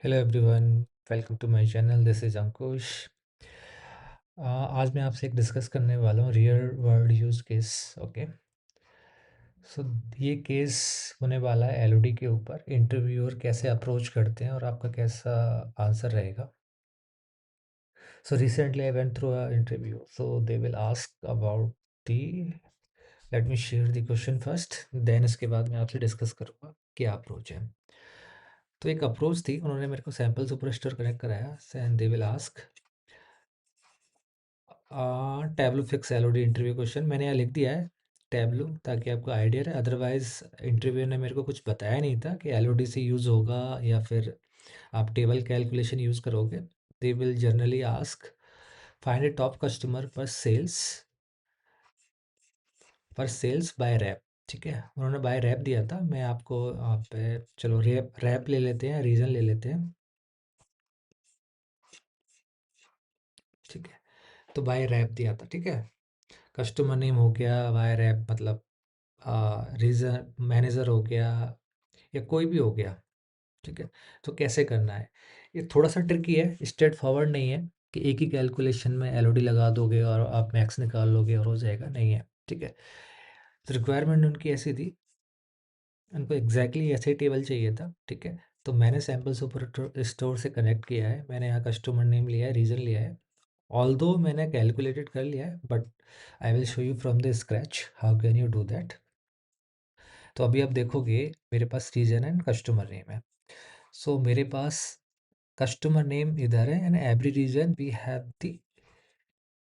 Hello everyone, welcome to my channel. This is Ankush. आज मैं आपसे एक डिस्कस करने वाला हूँ real world use case. Okay, so ये केस होने वाला है एलओडी के ऊपर। इंटरव्यूअर कैसे अप्रोच करते हैं और आपका कैसा आंसर रहेगा। So recently I went through a interview, so they will ask about the, let me share the question first, then इसके बाद मैं आपसे डिस्कस करूँगा क्या अप्रोच है। तो एक अप्रोच थी, उन्होंने मेरे को सैम्पल सुपरस्टार कनेक्ट कराया and they will ask tableau fix Elodie interview question. मैंने यहाँ लिख दिया है टैबलू ताकि आपको आइडिया रहे। अदरवाइज इंटरव्यू ने मेरे को कुछ बताया नहीं था कि एलओडी से यूज़ होगा या फिर आप टेबल कैलकुलेशन यूज़ करोगे। They will generally ask find A top customer पर सेल्स बाय रैप। ठीक है, उन्होंने बाय रैप दिया था। मैं आपको आप चलो रैप रैप ले लेते हैं, रीज़न ले लेते हैं। ठीक है, तो बाय रैप दिया था। ठीक है, कस्टमर नेम हो गया, बाय रैप मतलब रीज़न मैनेजर हो गया या कोई भी हो गया। ठीक है, तो कैसे करना है, ये थोड़ा सा ट्रिकी है, स्ट्रेट फॉरवर्ड नहीं है कि एक ही कैलकुलेशन में एलओडी लगा दोगे और आप मैक्स निकाल लोगे और हो जाएगा, नहीं है। ठीक है, तो रिक्वायरमेंट उनकी ऐसी थी, उनको एग्जैक्टली ऐसे ही टेबल चाहिए था। ठीक है, तो मैंने सैम्पल सुपर स्टोर से कनेक्ट किया है, मैंने यहाँ कस्टमर नेम लिया है, रीज़न लिया है। ऑल्दो मैंने कैलकुलेटेड कर लिया है, but I will show you from the scratch how can you do that. तो अभी आप देखोगे मेरे पास रीजन एंड कस्टमर नेम है। सो मेरे पास कस्टमर नेम इधर है and every region we have the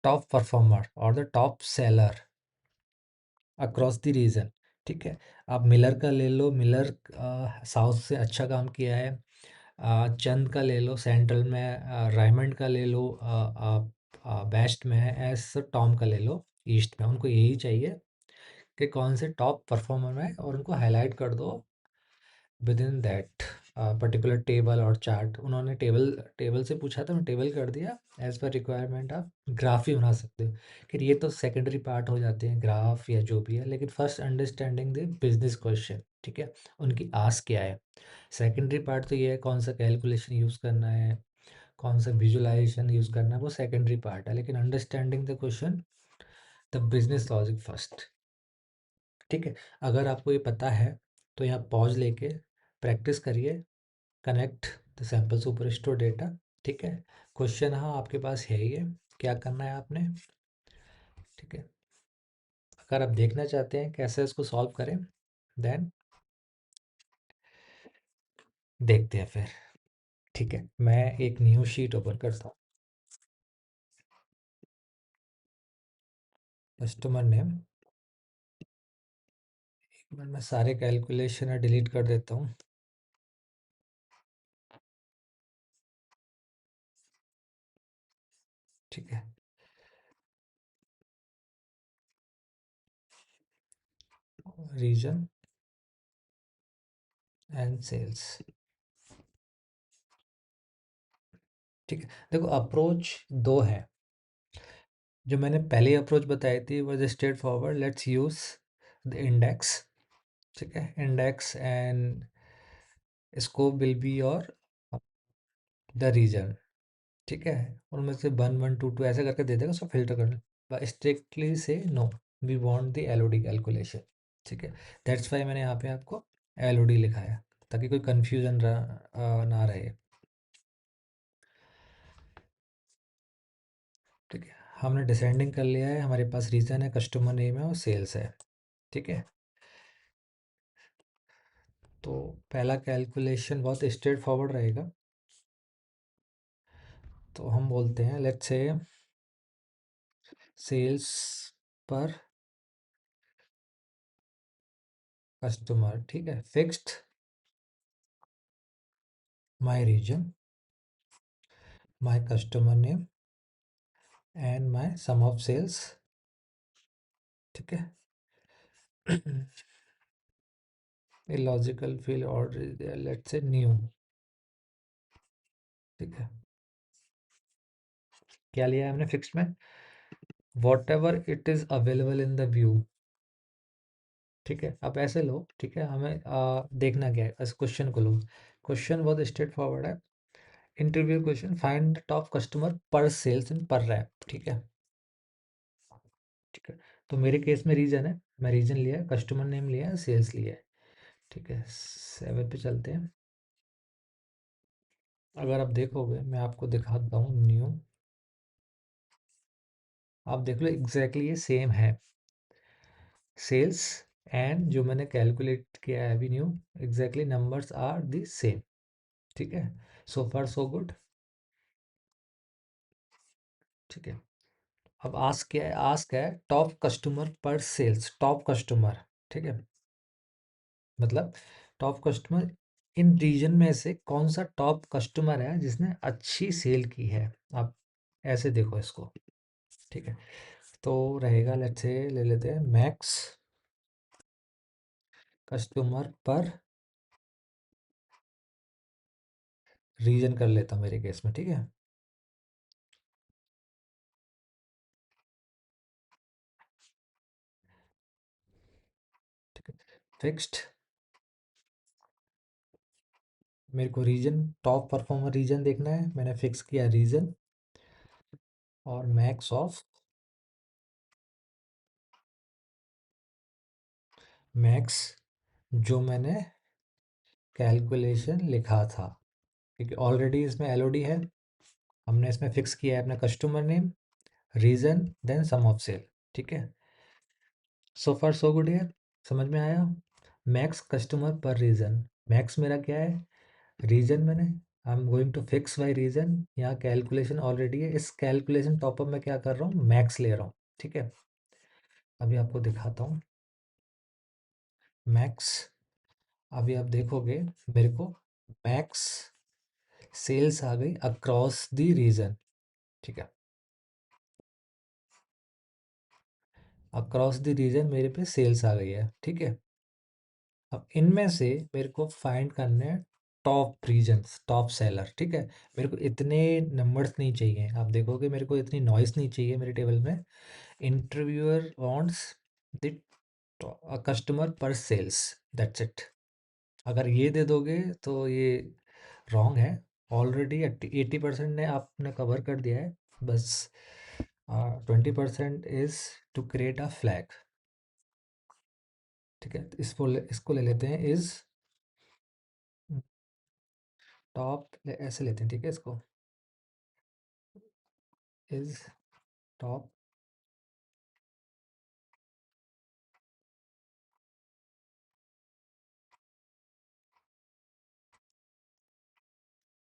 top performer और the top seller across the region. ठीक है, आप मिलर का ले लो, मिलर साउथ से अच्छा काम किया है। चंद का ले लो, सेंट्रल में रायमंड का ले लो, आप वेस्ट में है एस टॉम का ले लो, ईस्ट में। उनको यही चाहिए कि कौन से टॉप परफॉर्मर में, और उनको हाईलाइट कर दो with in that particular table और चार्ट। उन्होंने टेबल टेबल से पूछा था, मैं टेबल कर दिया। एज पर रिक्वायरमेंट आप ग्राफ ही बना सकते हो, कि ये तो सेकेंडरी पार्ट हो जाते हैं ग्राफ या जो भी है, लेकिन first understanding the business question. ठीक है, उनकी आस्क क्या है। सेकेंडरी पार्ट तो ये है कौन सा कैलकुलेशन यूज़ करना है, कौन सा विजुअलाइजेशन यूज़ करना है, वो सेकेंडरी पार्ट है, लेकिन understanding the question, the business logic first. ठीक है, अगर आपको ये पता है तो यहाँ पॉज लेके प्रैक्टिस करिए, connect the sample super store data. ठीक है, क्वेश्चन हाँ आपके पास है ही है, क्या करना है आपने। ठीक है, अगर आप देखना चाहते हैं कैसे इसको सॉल्व करें, देन देखते हैं फिर। ठीक है, मैं एक न्यू शीट ओपन करता हूँ। कस्टमर नेम, एक बार मैं सारे कैलकुलेशन डिलीट कर देता हूँ। ठीक है, रीजन एंड सेल्स। ठीक है, देखो अप्रोच दो है। जो मैंने पहले अप्रोच बताई थी वो straightforward, let's use the index. ठीक है, index and scope will be your the region. ठीक है, उनमें से 1 1 2 2 ऐसे करके दे देगा, उसको फिल्टर कर स्ट्रिक्टली से no, we want the LOD calculation. ठीक है, दैट्स वाई मैंने यहाँ पे आपको एलओडी लिखा है, ताकि कोई कन्फ्यूजन ना रहे। ठीक है, हमने डिसेंडिंग कर लिया है, हमारे पास रीजन है, कस्टमर नेम है और सेल्स है। ठीक है, तो पहला कैलकुलेशन बहुत स्ट्रेट फॉरवर्ड रहेगा। तो हम बोलते हैं let's say sales per customer. ठीक है, fixed my region, my customer name and my sum of sales. ठीक है, लॉजिकल फील और लेट्स से न्यू। ठीक है, क्या लिया है हमने फिक्स्ड में, whatever it is available in the view. ठीक है, आप ऐसे लो। ठीक है, हमें देखना क्या है, इस क्वेश्चन को लो। क्वेश्चन बहुत स्ट्रेट फॉरवर्ड है, interview question, find the top customer पर सेल्स एंड पर रैप, ठीक है। ठीक है, तो मेरे केस में रीजन है, मैं रीजन लिया है, कस्टमर नेम लिया है, सेल्स लिया है। ठीक है, 7 पे चलते हैं। अगर आप देखोगे, मैं आपको दिखाता हूँ न्यू, आप देख लो एग्जैक्टली ये सेम है, सेल्स एंड जो मैंने कैलकुलेट किया है अभी new, exactly numbers are the same. ठीक है, सो फार सो गुड। ठीक है, अब आस्क क्या है, आस्क है टॉप कस्टमर पर सेल्स, टॉप कस्टमर। ठीक है, मतलब टॉप कस्टमर इन रीजन में से कौन सा टॉप कस्टमर है जिसने अच्छी सेल की है, आप ऐसे देखो इसको। ठीक है, तो रहेगा, लेट्स से ले लेते हैं मैक्स कस्टमर पर रीजन कर लेता हूँ मेरे केस में। ठीक है, ठीक है, फिक्स्ड, मेरे को रीजन टॉप परफॉर्मर रीजन देखना है, मैंने फिक्स किया रीजन और मैक्स ऑफ, मैक्स जो मैंने कैलकुलेशन लिखा था, क्योंकि ऑलरेडी इसमें एलओडी है, हमने इसमें फिक्स किया है अपना customer name, region, then sum of sale. ठीक है, सो फार सो गुड है, समझ में आया। Max customer per region, max मेरा क्या है, रीजन मैंने, I am going to fix by region, यहाँ कैलकुलेशन ऑलरेडी है, इस कैलकुलेशन टॉपअप में क्या कर रहा हूँ, मैक्स ले रहा हूँ। ठीक है, अभी आपको दिखाता हूँ मैक्स, अभी आप देखोगे मेरे को मैक्स सेल्स आ गई अक्रॉस द रीजन। ठीक है, अक्रॉस द रीजन मेरे पे सेल्स आ गई है। ठीक है, अब इनमें से मेरे को फाइंड करने हैं टॉप रीजन्स, टॉप सेलर। ठीक है, मेरे को इतने नंबर्स नहीं चाहिए, आप देखोगे मेरे को इतनी नॉइस नहीं चाहिए मेरे टेबल में। इंटरव्यूअर वांट्स द कस्टमर पर सेल्स, दैट्स इट। अगर ये दे दोगे तो ये रॉन्ग है, ऑलरेडी 80% ने आपने कवर कर दिया है, बस 20% is to create a flag. ठीक है, तो इसको ले लेते हैं इज टॉप, ऐसे लेते हैं। ठीक है, इसको is top,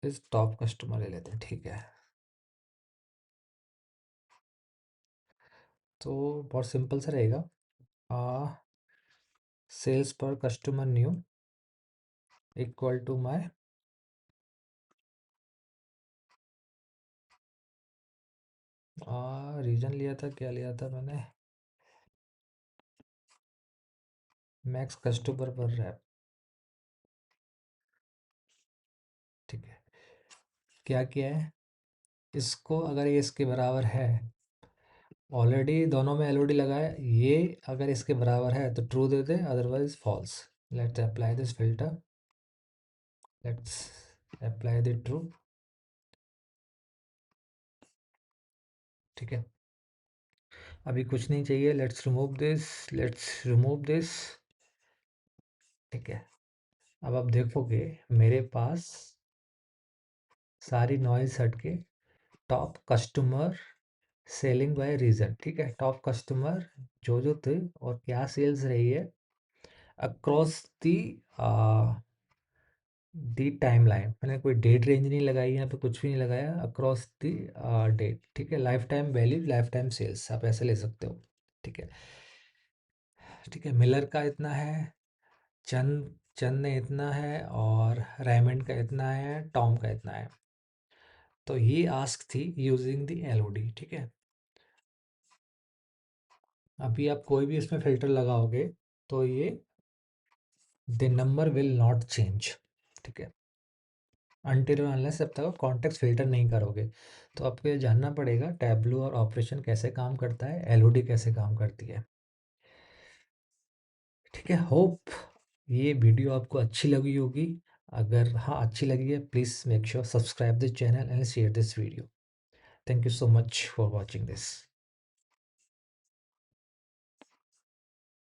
is top customer ले लेते हैं। ठीक है, तो बहुत सिंपल सा रहेगा, sales per customer new equal to my region लिया था, क्या लिया था मैंने, मैक्स कस्टमर पर रैप। ठीक है, क्या किया है, इसको अगर ये इसके बराबर है, ऑलरेडी दोनों में एलओडी लगा है, ये अगर इसके बराबर है तो ट्रू दे दे, otherwise false. Let's apply this filter, let's apply the true. ठीक है, अभी कुछ नहीं चाहिए, let's remove this, let's remove this. ठीक है, अब आप देखोगे मेरे पास सारी नॉइज हट के top customer selling by region. ठीक है, टॉप कस्टमर जो थे और क्या सेल्स रही है across the the time line, मैंने कोई डेट रेंज नहीं लगाई यहाँ पे, कुछ भी नहीं लगाया, अक्रॉस दी डेट। ठीक है, lifetime value, lifetime sales, आप ऐसे ले सकते हो। ठीक है, ठीक है, मिलर का इतना है, चंद चंद ने इतना है, और रेमंड का इतना है, टॉम का इतना है। तो ये आस्क थी यूजिंग द एलओडी। ठीक है, अभी आप कोई भी इसमें फिल्टर लगाओगे तो ये the number will not change. ठीक है, अनटिल और अनलेस जब तक आप कॉन्टेक्स्ट फिल्टर नहीं करोगे। तो आपको ये जानना पड़ेगा टैबलू और ऑपरेशन कैसे काम करता है, एलओडी कैसे काम करती है। ठीक है, होप ये वीडियो आपको अच्छी लगी होगी। अगर हाँ अच्छी लगी है, please make sure subscribe this channel and share this video. Thank you so much for watching this.